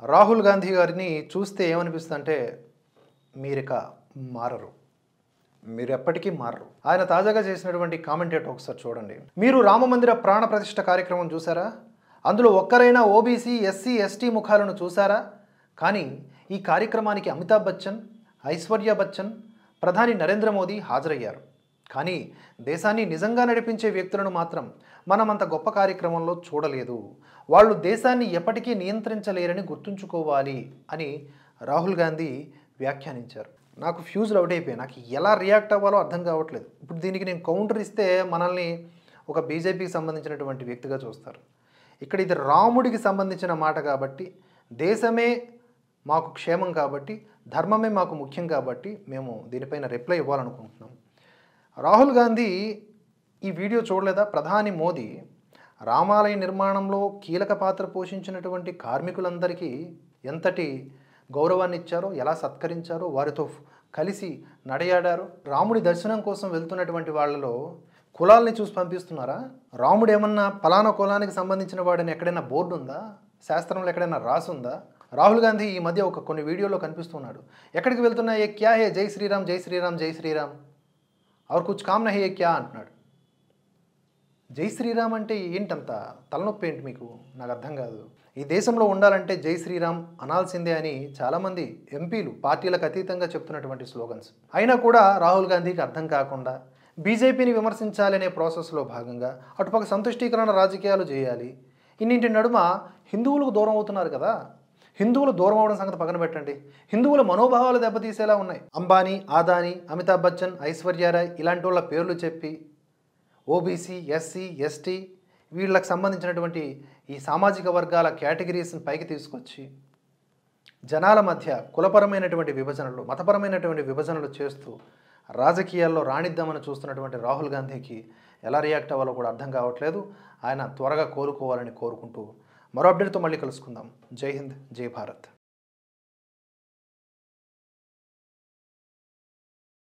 రాహుల్ గాంధీ గారిని చూస్తే ఏమనిపిస్తుందంటే మీరిక మారరు. మీరెప్పటికీ మారరు. ఆయన తాజాగా చేసినటువంటి కామెంట్ ఏంటో ఒకసారి చూడండి. మీరు రామమందిర ప్రాణ ప్రతిష్ఠ కార్యక్రమం చూసారా? అందులో ఒక్కరైనా ఓబీసీ, ఎస్సీ, ఎస్టీ ముఖాలను చూసారా? కానీ ఈ కార్యక్రమానికి అమితాబ్ బచ్చన్, ఐశ్వర్య బచ్చన్, ప్రధాని నరేంద్ర మోదీ హాజరయ్యారు. కానీ దేశాన్ని నిజంగా నడిపించే వ్యక్తులను మాత్రం మనం అంత గొప్ప కార్యక్రమంలో చూడలేదు. వాళ్ళు దేశాన్ని ఎప్పటికీ నియంత్రించలేరని గుర్తుంచుకోవాలి అని రాహుల్ గాంధీ వ్యాఖ్యానించారు. నాకు ఫ్యూజ్లు అవుట్ అయిపోయాయి. నాకు ఎలా రియాక్ట్ అవ్వాలో అర్థం కావట్లేదు. ఇప్పుడు దీనికి నేను కౌంటర్ ఇస్తే మనల్ని ఒక బీజేపీకి సంబంధించినటువంటి వ్యక్తిగా చూస్తారు. ఇక్కడ ఇది రాముడికి సంబంధించిన మాట కాబట్టి, దేశమే మాకు క్షేమం కాబట్టి, ధర్మమే మాకు ముఖ్యం కాబట్టి మేము దీనిపైన రిప్లై ఇవ్వాలనుకుంటున్నాం. రాహుల్ గాంధీ ఈ వీడియో చూడలేదా? ప్రధాని మోదీ రామాలయ నిర్మాణంలో కీలక పాత్ర పోషించినటువంటి కార్మికులందరికీ ఎంతటి గౌరవాన్ని ఇచ్చారో, ఎలా సత్కరించారో, వారితో కలిసి నడయాడారు. రాముడి దర్శనం కోసం వెళ్తున్నటువంటి వాళ్ళలో కులాల్ని చూసి పంపిస్తున్నారా? రాముడు ఏమన్నా పలానా కులానికి సంబంధించిన వాడని ఎక్కడైనా బోర్డు ఉందా? శాస్త్రంలో ఎక్కడైనా రాసుందా? రాహుల్ గాంధీ ఈ మధ్య కొన్ని వీడియోలో కనిపిస్తున్నాడు. ఎక్కడికి వెళ్తున్నా ఏ క్యా హే, జై శ్రీరామ్, జై శ్రీరామ్, జై శ్రీరామ్, और कुछ काम नहीं है क्या అంటున్నాడు. జై శ్రీరామ్ అంటే ఏంటంత తలనొప్పి ఏంటి మీకు? నాకు అర్థం కాదు. ఈ దేశంలో ఉండాలంటే జై శ్రీరామ్ అనాల్సిందే అని చాలామంది ఎంపీలు పార్టీలకు అతీతంగా చెప్తున్నటువంటి స్లోగన్స్. అయినా కూడా రాహుల్ గాంధీకి అర్థం కాకుండా బీజేపీని విమర్శించాలనే ప్రాసెస్లో భాగంగా అటుపక్క సంతుష్టీకరణ రాజకీయాలు చేయాలి. ఇన్నింటి నడుమ హిందువులకు దూరం అవుతున్నారు కదా. హిందువులు దూరం అవడం సంగతి పక్కన పెట్టండి. హిందువుల మనోభావాలు దెబ్బతీసేలా ఉన్నాయి. అంబానీ, ఆదానీ, అమితాబ్ బచ్చన్, ఐశ్వర్యరాయ్ ఇలాంటి వాళ్ళ పేర్లు చెప్పి ఓబీసీ, ఎస్సీ, ఎస్టీ వీళ్ళకి సంబంధించినటువంటి ఈ సామాజిక వర్గాల కేటగిరీస్ని పైకి తీసుకొచ్చి జనాల మధ్య కులపరమైనటువంటి విభజనలు, మతపరమైనటువంటి విభజనలు చేస్తూ రాజకీయాల్లో రాణిద్దామని చూస్తున్నటువంటి రాహుల్ గాంధీకి ఎలా రియాక్ట్ అవ్వాలో కూడా అర్థం కావట్లేదు. ఆయన త్వరగా కోలుకోవాలని కోరుకుంటూ మరో అప్డేట్తో మళ్ళీ కలుసుకుందాం. జై హింద్, జై భారత్.